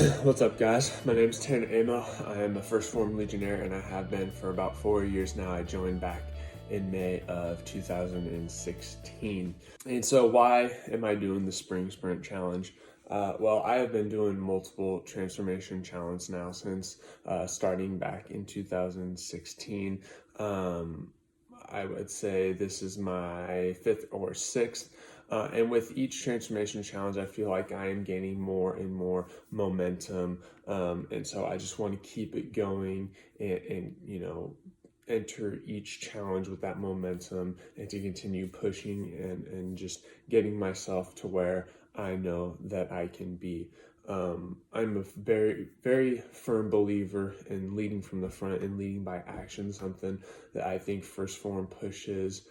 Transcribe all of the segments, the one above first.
What's up, guys? My name is Amell. I am a 1stphorm Legionnaire, and I have been for about 4 years now. I joined back in May of 2016. And so why am I doing the Spring Sprint Challenge? Well, I have been doing multiple transformation challenges now since starting back in 2016. I would say this is my fifth or sixth. And with each transformation challenge, I feel like I am gaining more and more momentum. And so I just want to keep it going and enter each challenge with that momentum and to continue pushing and just getting myself to where I know that I can be. I'm a very, very firm believer in leading from the front and leading by action, something that I think 1stphorm pushes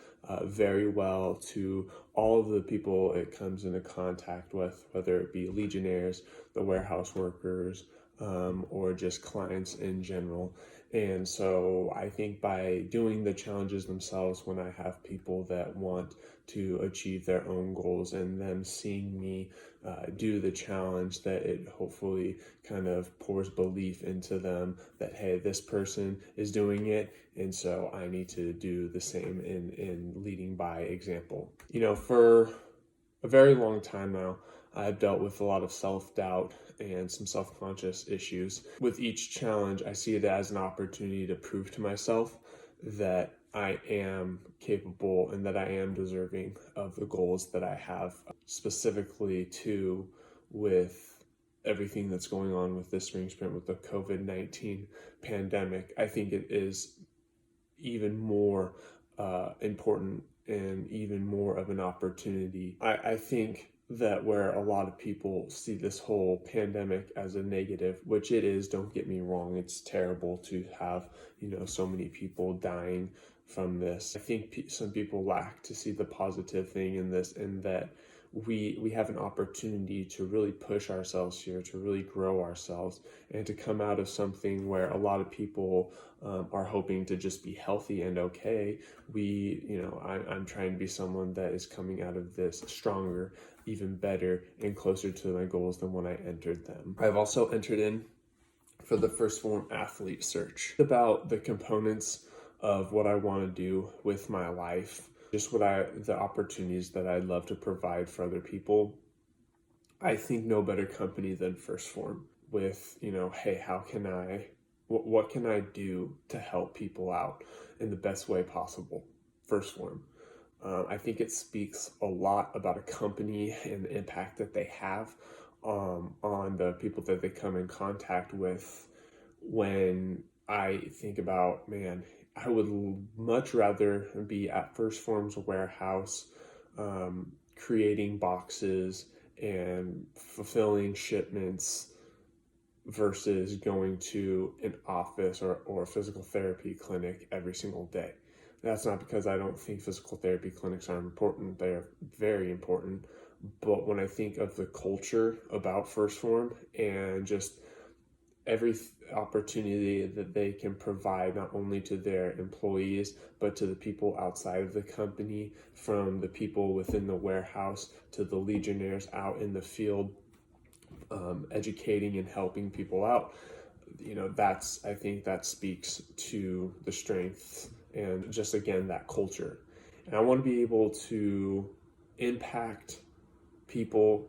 very well to all of the people it comes into contact with, whether it be Legionnaires, the warehouse workers, or just clients in general. And so I think by doing the challenges themselves, when I have people that want to achieve their own goals and them seeing me do the challenge, that it hopefully kind of pours belief into them that, hey, this person is doing it, and so I need to do the same in leading by example. For a very long time now, I've dealt with a lot of self-doubt and some self-conscious issues. With each challenge, I see it as an opportunity to prove to myself that I am capable and that I am deserving of the goals that I have, specifically too with everything that's going on with this spring sprint with the COVID-19 pandemic. I think it is even more important and even more of an opportunity. I think that where a lot of people see this whole pandemic as a negative, which it is, don't get me wrong, it's terrible to have, so many people dying from this. I think some people lack to see the positive thing in this, and that we have an opportunity to really push ourselves here, to really grow ourselves, and to come out of something where a lot of people are hoping to just be healthy and okay. I'm trying to be someone that is coming out of this stronger, even better, and closer to my goals than when I entered them. I've also entered in for the 1stphorm athlete search, about the components of what I want to do with my life, just the opportunities that I'd love to provide for other people. I think no better company than 1stphorm with, hey, what can I do to help people out in the best way possible? 1stphorm. I think it speaks a lot about a company and the impact that they have on the people that they come in contact with. When I think about, man, I would much rather be at 1stphorm's warehouse, creating boxes and fulfilling shipments versus going to an office or a physical therapy clinic every single day. That's not because I don't think physical therapy clinics are important. They are very important. But when I think of the culture about 1stphorm and just every opportunity that they can provide, not only to their employees, but to the people outside of the company, from the people within the warehouse to the Legionnaires out in the field, educating and helping people out, I think that speaks to the strength and just, again, that culture. And I want to be able to impact people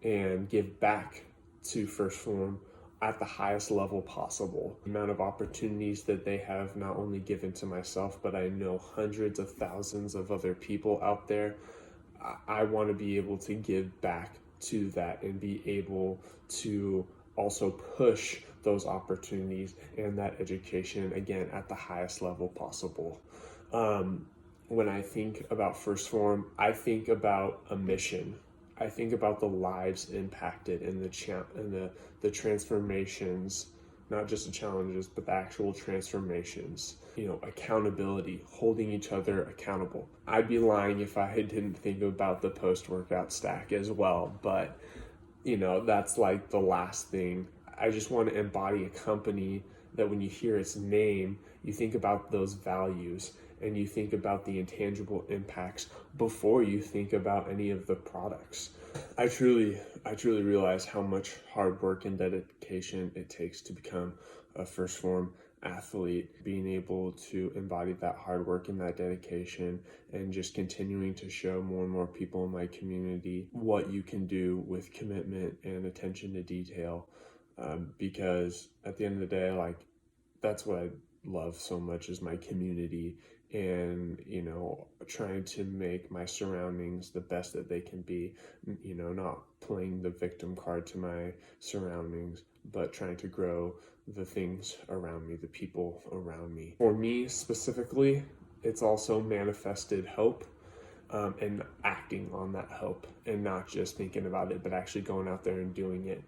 and give back to 1stphorm at the highest level possible. The amount of opportunities that they have not only given to myself, but I know hundreds of thousands of other people out there. I want to be able to give back to that and be able to also push those opportunities and that education, again, at the highest level possible. When I think about 1stphorm, I think about a mission. I think about the lives impacted and the transformations, not just the challenges, but the actual transformations. Accountability, holding each other accountable. I'd be lying if I didn't think about the post-workout stack as well, but that's like the last thing. I just want to embody a company that when you hear its name, you think about those values and you think about the intangible impacts before you think about any of the products. I truly realize how much hard work and dedication it takes to become a 1stphorm athlete. Being able to embody that hard work and that dedication, and just continuing to show more and more people in my community what you can do with commitment and attention to detail, because at the end of the day, like, that's what I love so much, is my community, and trying to make my surroundings the best that they can be, not playing the victim card to my surroundings, but trying to grow the things around me, the people around me. For me specifically, it's also manifested hope, and acting on that hope, and not just thinking about it, but actually going out there and doing it.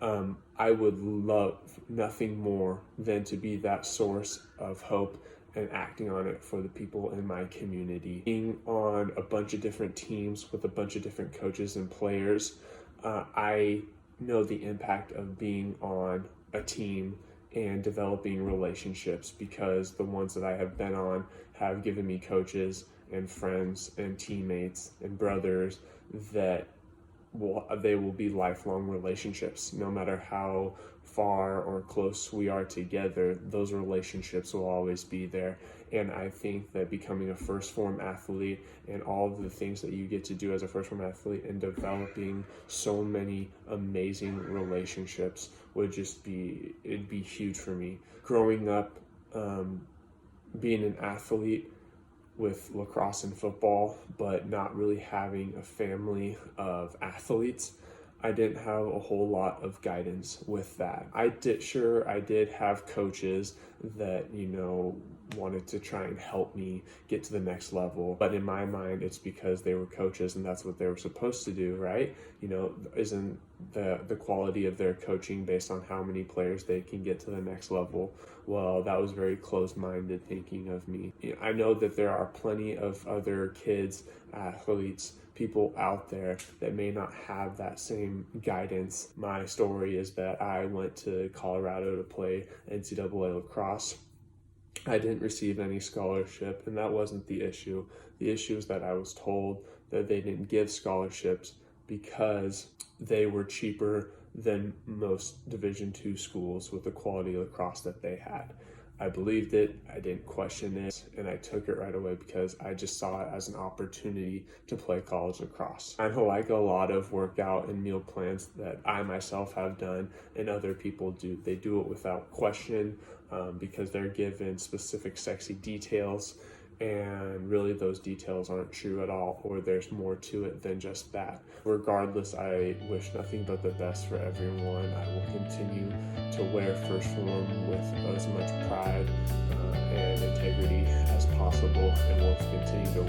I would love nothing more than to be that source of hope and acting on it for the people in my community. Being on a bunch of different teams with a bunch of different coaches and players, I know the impact of being on a team and developing relationships, because the ones that I have been on have given me coaches and friends and teammates and brothers that they will be lifelong relationships. No matter how far or close we are together, those relationships will always be there. And I think that becoming a 1stphorm athlete, and all of the things that you get to do as a 1stphorm athlete, and developing so many amazing relationships, it'd be huge for me. Growing up, being an athlete with lacrosse and football, but not really having a family of athletes, I didn't have a whole lot of guidance with that. I did have coaches that, wanted to try and help me get to the next level. But in my mind, it's because they were coaches and that's what they were supposed to do, right? Isn't the quality of their coaching based on how many players they can get to the next level? Well, that was very closed-minded thinking of me. I know that there are plenty of other kids, athletes, people out there that may not have that same guidance. My story is that I went to Colorado to play NCAA lacrosse. I didn't receive any scholarship, and that wasn't the issue. The issue is that I was told that they didn't give scholarships because they were cheaper than most Division II schools with the quality of lacrosse that they had. I believed it, I didn't question it, and I took it right away because I just saw it as an opportunity to play college lacrosse. I know, like a lot of workout and meal plans that I myself have done and other people do, they do it without question, because they're given specific sexy details, and really those details aren't true at all, or there's more to it than just that. Regardless, I wish nothing but the best for everyone. I will continue to wear 1stphorm with as much pride and integrity as possible, and will continue to